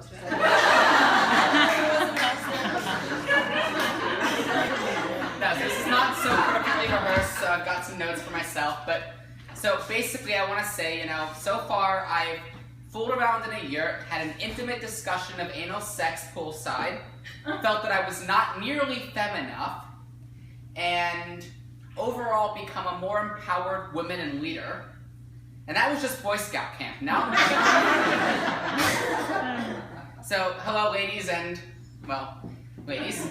roast. No, this is not so perfectly rehearsed, so I've got some notes for myself. But so basically, I want to say, so far I've fooled around in a yurt, had an intimate discussion of anal sex poolside, felt that I was not nearly femme enough, and overall become a more empowered woman and leader. And that was just Boy Scout camp. Now, so hello, ladies and, well, ladies.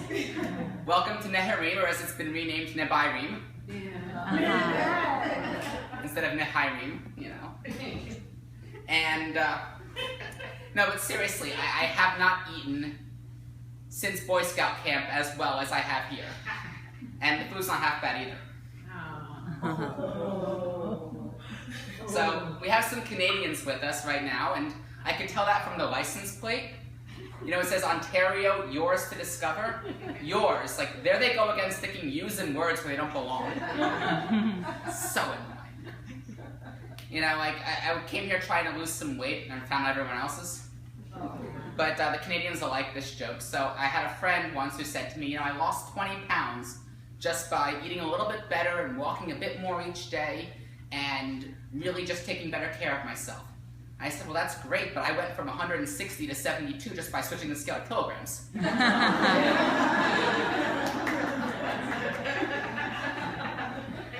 Welcome to Nehirim, or as it's been renamed, Nebirim. Instead of Nehirim, And, no, but seriously, I have not eaten since Boy Scout camp as well as I have here. And the food's not half bad either. So, we have some Canadians with us right now, and I can tell that from the license plate. It says Ontario, yours to discover. Yours. Like, there they go again, sticking yous in words where they don't belong. So annoying. I came here trying to lose some weight and I found everyone else's. But the Canadians will like this joke. So I had a friend once who said to me, I lost 20 pounds just by eating a little bit better and walking a bit more each day and really just taking better care of myself. I said, well, that's great, but I went from 160 to 72 just by switching the scale of kilograms. I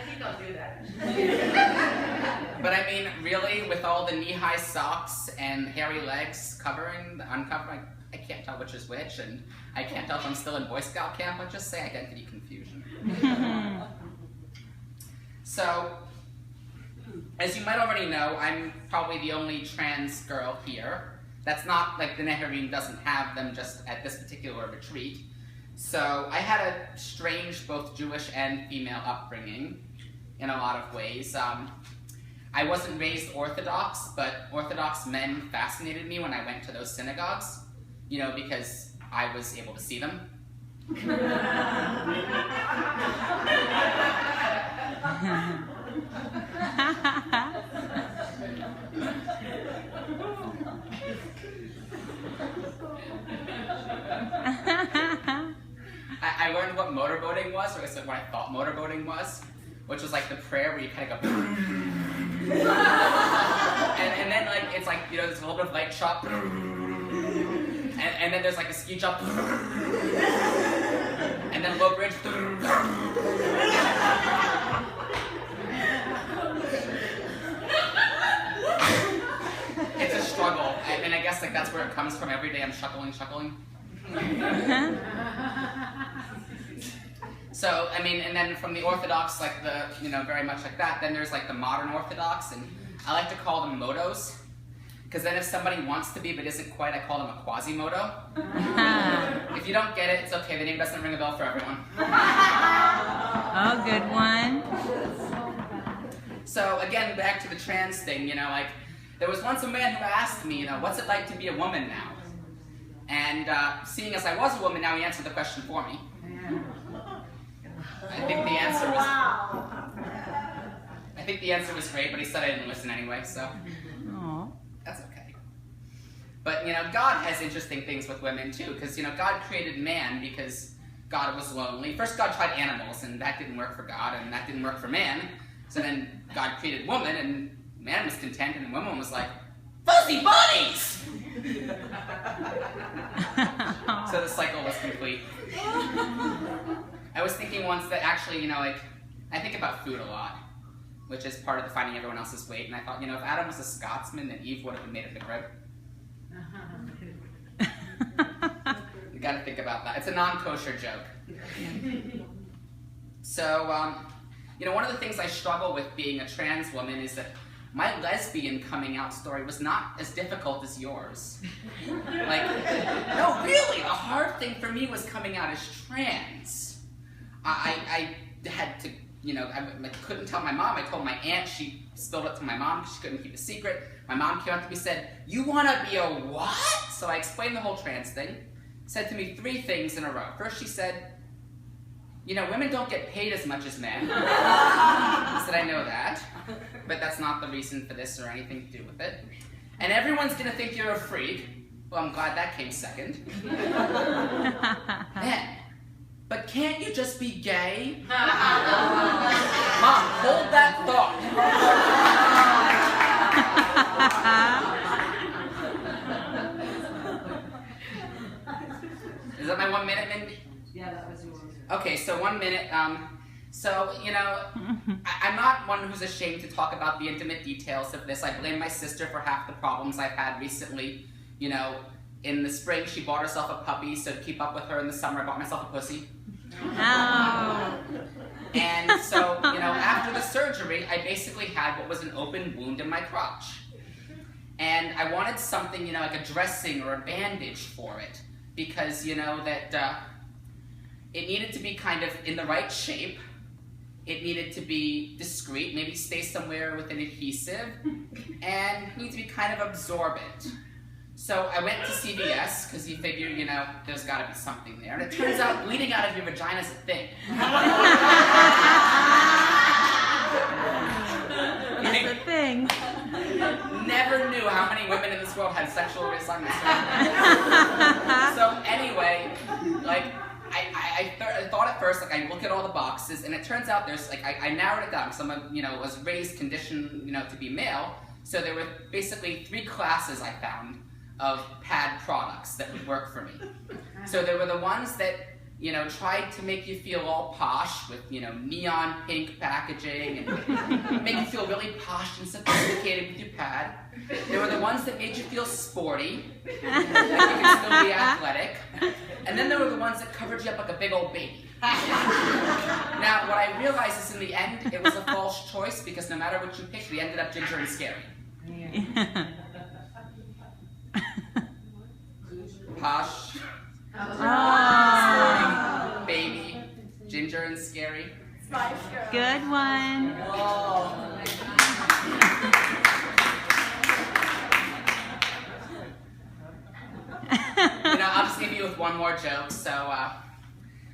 think I'll do that. But I mean, really, with all the knee-high socks and hairy legs uncovering, I can't tell which is which, and I can't tell if I'm still in Boy Scout camp. Let's just say identity confusion. So, as you might already know, I'm probably the only trans girl here. That's not like the Nehirim doesn't have them just at this particular retreat. So I had a strange, both Jewish and female upbringing in a lot of ways. I wasn't raised Orthodox, but Orthodox men fascinated me when I went to those synagogues, because I was able to see them. I learned what motorboating was, or I said what I thought motorboating was, which was like the prayer where you kind of go and then it's like, there's a little bit of light chop, and then there's like a ski jump, and then low bridge. It's a struggle, and I guess that's where it comes from. Every day I'm chuckling. So, and then from the Orthodox, very much like that, then there's the modern Orthodox, and I like to call them motos, because then if somebody wants to be but isn't quite, I call them a quasi-moto. If you don't get it, it's okay, the name doesn't ring a bell for everyone. Oh, good one. So, again, back to the trans thing, there was once a man who asked me, what's it like to be a woman now? And seeing as I was a woman now, he answered the question for me. I think the answer was great, but he said I didn't listen anyway, so that's okay. But, God has interesting things with women too, because, God created man because God was lonely. First, God tried animals, and that didn't work for God, and that didn't work for man. So then God created woman, and man was content, and the woman was like, fuzzy bunnies! So the cycle was complete. I was thinking once that actually, I think about food a lot, which is part of the finding everyone else's weight, and I thought, if Adam was a Scotsman, then Eve would have been made of the rib. You gotta think about that. It's a non-kosher joke. So, one of the things I struggle with being a trans woman is that my lesbian coming out story was not as difficult as yours. No, really, the hard thing for me was coming out as trans. I had to, I couldn't tell my mom. I told my aunt. She spilled it to my mom because she couldn't keep a secret. My mom came up to me and said, you want to be a what? So I explained the whole trans thing. Said to me 3 things in a row. First she said, women don't get paid as much as men. I said, I know that, but that's not the reason for this or anything to do with it. And everyone's going to think you're a freak. Well, I'm glad that came second. Man, but can't you just be gay? Mom, hold that thought. Is that my 1 minute, Mindy? Yeah, that was yours. Okay, so 1 minute. So, you know, I'm not one who's ashamed to talk about the intimate details of this. I blame my sister for half the problems I've had recently. You know, in the spring, she bought herself a puppy, so to keep up with her in the summer, I bought myself a pussy. Oh. And so, you know, after the surgery, I basically had what was an open wound in my crotch. And I wanted something, you know, like a dressing or a bandage for it. Because, you know, that it needed to be kind of in the right shape. It needed to be discreet, maybe stay somewhere with an adhesive, and it needed to be kind of absorbent. So I went to CVS, because you figure, you know, there's got to be something there. And it turns out bleeding out of your vagina is a thing. It's a thing. Never knew how many women in this world had sexual reassignments. So anyway, like, I thought at first, like, I look at all the boxes, and it turns out there's, like, I narrowed it down, because I'm, you know, was raised, conditioned, you know, to be male. So there were basically 3 classes I found of pad products that would work for me. So there were the ones that, you know, tried to make you feel all posh with, you know, neon pink packaging and make you feel really posh and sophisticated with your pad. There were the ones that made you feel sporty, like you could still be athletic. And then there were the ones that covered you up like a big old baby. Now, what I realized is in the end, it was a false choice because no matter what you picked, we ended up ginger and scary. Posh, Oh. baby, ginger and scary. Good one. You know, I'll just leave you with one more joke. So,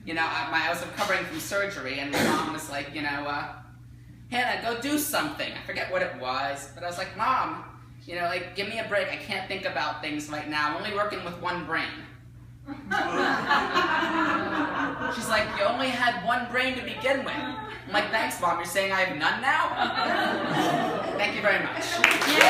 you know, I was recovering from surgery, and my mom was like, you know, Hannah, go do something. I forget what it was, but I was like, Mom, you know, like, give me a break. I can't think about things right now. I'm only working with one brain. She's like, you only had one brain to begin with. I'm like, thanks, Mom. You're saying I have none now? Thank you very much. Yay!